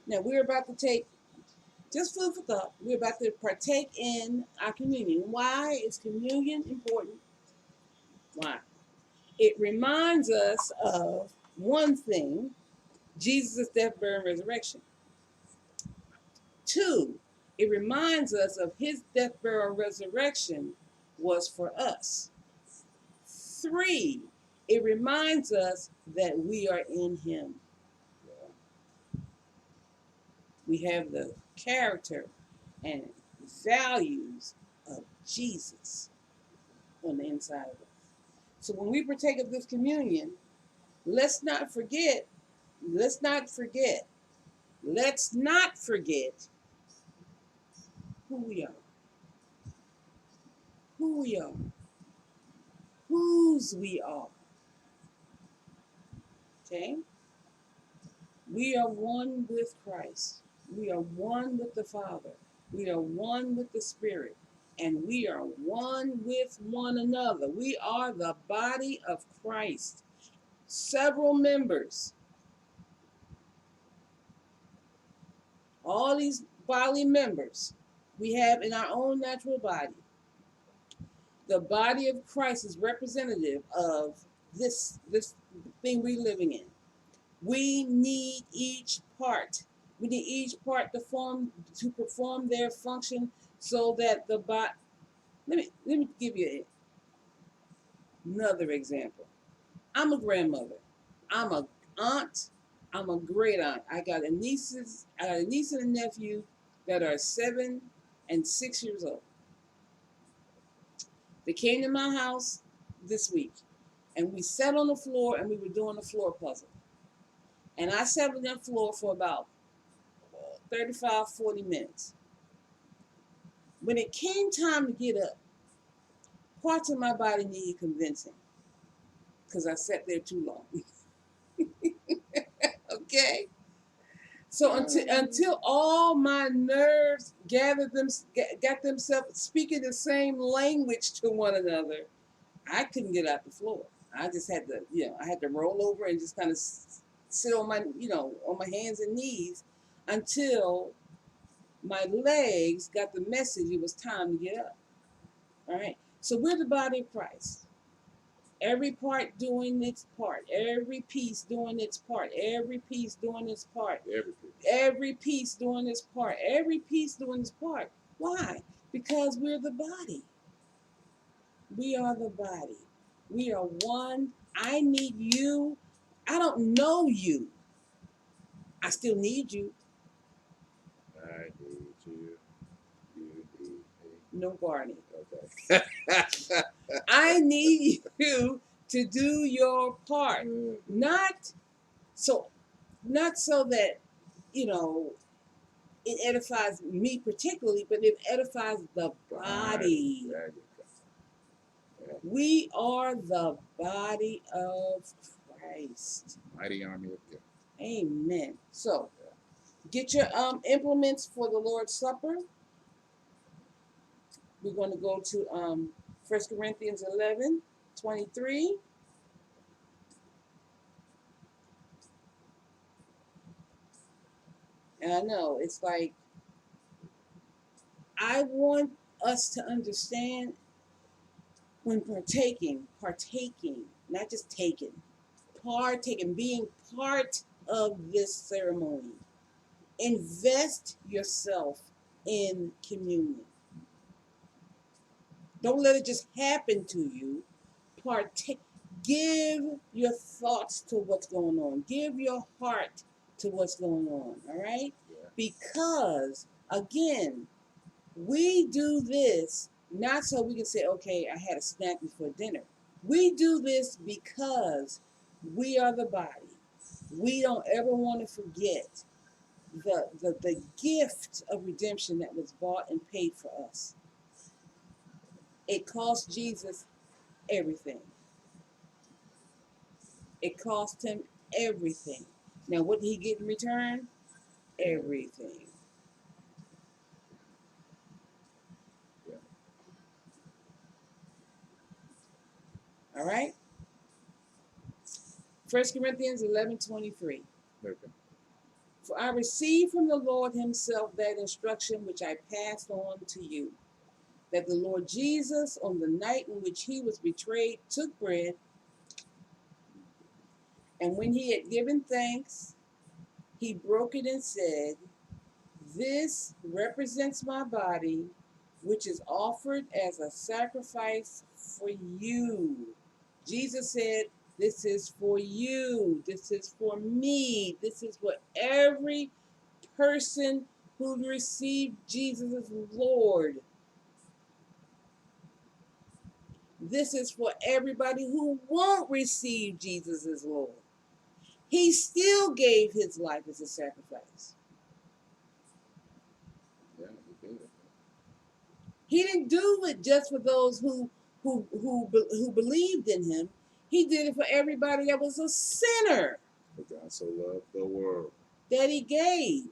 Now we're about to take, just food for thought, we're about to partake in our communion. Why is communion important? Why? It reminds us of one thing, Jesus' death, burial, and resurrection. Two, it reminds us of his death, burial, and resurrection was for us. Three, it reminds us that we are in him. We have the character and values of Jesus on the inside of us. So when we partake of this communion, let's not forget, let's not forget, let's not forget who we are, who we are, whose we are. Okay? We are one with Christ. We are one with the Father. We are one with the Spirit. And we are one with one another. We are the body of Christ. Several members. All these bodily members we have in our own natural body. The body of Christ is representative of this thing we're living in. We need each part. We need each part to perform their function so that the body. Let me give you another example. I'm a grandmother. I'm a aunt. I'm a great aunt. I got a niece and a nephew that are 7 and 6 years old. They came to my house this week, and we sat on the floor and we were doing a floor puzzle. And I sat on that floor for about 35, 40 minutes. When it came time to get up, parts of my body needed convincing because I sat there too long. Okay? So until all my nerves got themselves speaking the same language to one another, I couldn't get out the floor. I just had to, I had to roll over and just kind of sit on my, on my hands and knees until my legs got the message it was time to get up. All right. So we're the body of Christ. Every part doing its part. Every piece doing its part. Every piece doing its part. Every piece doing its part. Every piece doing its part. Why? Because we're the body. We are the body. We are one. I need you. I don't know you. I still need you. I need you. You need me. No Barney. Okay. I need you to do your part. Not so that, it edifies me particularly, but it edifies the body. We are the body of Christ. Mighty army of God. Amen. So, get your implements for the Lord's Supper. We're going to go to 1 Corinthians 11:23. And I know it's like, I want us to understand when partaking, not just taking, being part of this ceremony. Invest yourself in communion. Don't let it just happen to you. Partake. Give your thoughts to what's going on. Give your heart to what's going on. All right? Yeah. Because, again, we do this not so we can say, okay, I had a snack before dinner. We do this because we are the body. We don't ever want to forget the gift of redemption that was bought and paid for us. It cost Jesus everything. It cost him everything. Now, what did he get in return? Everything. Yeah. All right? 1 Corinthians 11:23. Okay. For I received from the Lord himself that instruction which I passed on to you, that the Lord Jesus, on the night in which he was betrayed, took bread, and when he had given thanks, he broke it and said, "This represents my body, which is offered as a sacrifice for you." Jesus said, "This is for you. This is for me. This is for every person who received Jesus as Lord. This is for everybody who won't receive Jesus as Lord." He still gave his life as a sacrifice. Yeah, he did. He didn't do it just for those who believed in him. He did it for everybody that was a sinner, For God so loved the world. that he gave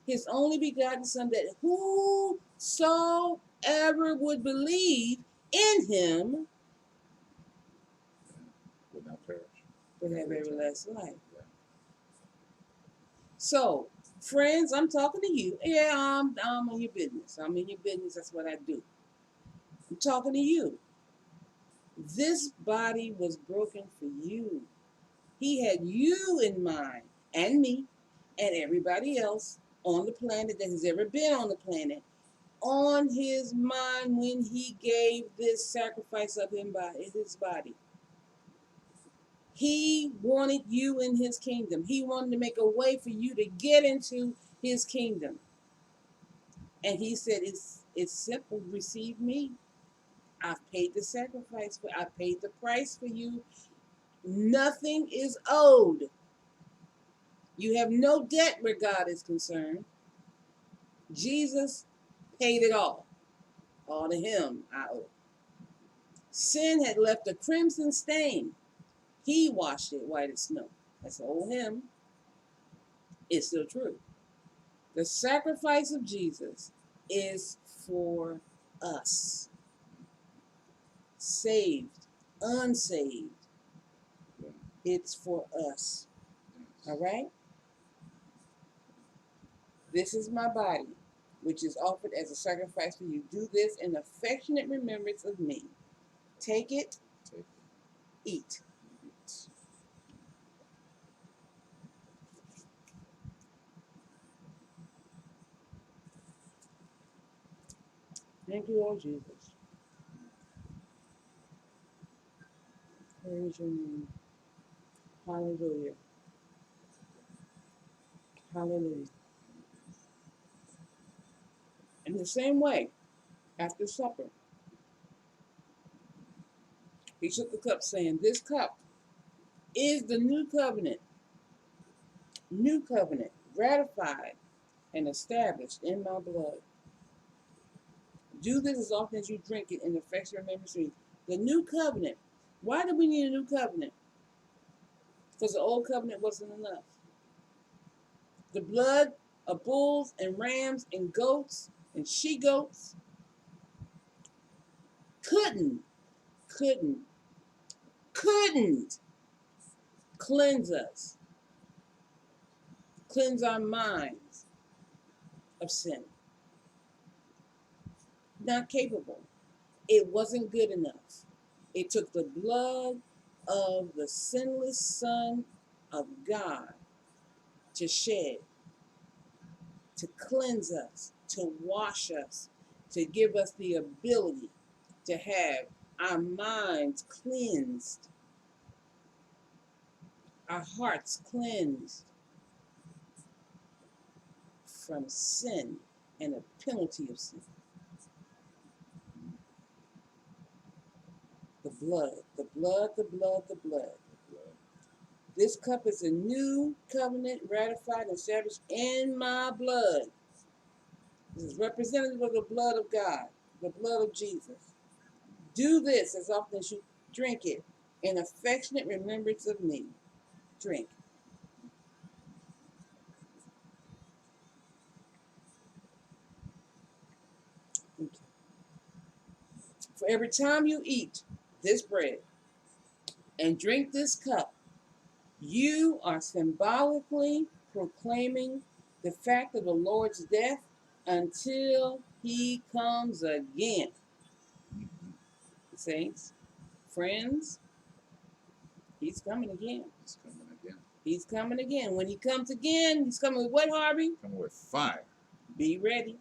his only begotten Son, that whosoever would believe in him Would not perish. would have everlasting life. Yeah. So, friends, I'm talking to you. Yeah, I'm in your business. I'm in your business. That's what I do. I'm talking to you. This body was broken for you. He had you in mind, and me, and everybody else on the planet that has ever been on the planet, on his mind when he gave this sacrifice of him by his body. He wanted you in his kingdom. He wanted to make a way for you to get into his kingdom. And he said, it's simple. Receive me. I've paid the sacrifice for. I paid the price for you. Nothing is owed. You have no debt where God is concerned. Jesus paid it all. All to him I owe. Sin had left a crimson stain. He washed it white as snow. That's old hymn. It's still true. The sacrifice of Jesus is for us. Saved, unsaved. Yeah. It's for us. Yes. All right? This is my body, which is offered as a sacrifice for you. Do this in affectionate remembrance of me. Take it, Take it. eat. Eat. Thank you, Lord Jesus. Praise your name. Hallelujah. Hallelujah. In the same way, after supper, he took the cup, saying, "This cup is the new covenant, ratified and established in my blood. Do this as often as you drink it in affectionate remembrance of me." The new covenant. Why do we need a new covenant? Because the old covenant wasn't enough. The blood of bulls and rams and goats and she-goats couldn't cleanse us, cleanse our minds of sin. Not capable. It wasn't good enough. It took the blood of the sinless Son of God to shed, to cleanse us, to wash us, to give us the ability to have our minds cleansed, our hearts cleansed from sin and the penalty of sin. The blood, the blood, the blood, the blood. This cup is a new covenant ratified and established in my blood. This is representative of the blood of God, the blood of Jesus. Do this as often as you drink it in affectionate remembrance of me. Drink. For every time you eat this bread and drink this cup, you are symbolically proclaiming the fact of the Lord's death until he comes again. Mhm. Saints, friends, he's coming again. He's coming again. He's coming again. When he comes again, he's coming with what, Harvey? Coming with fire. Be ready.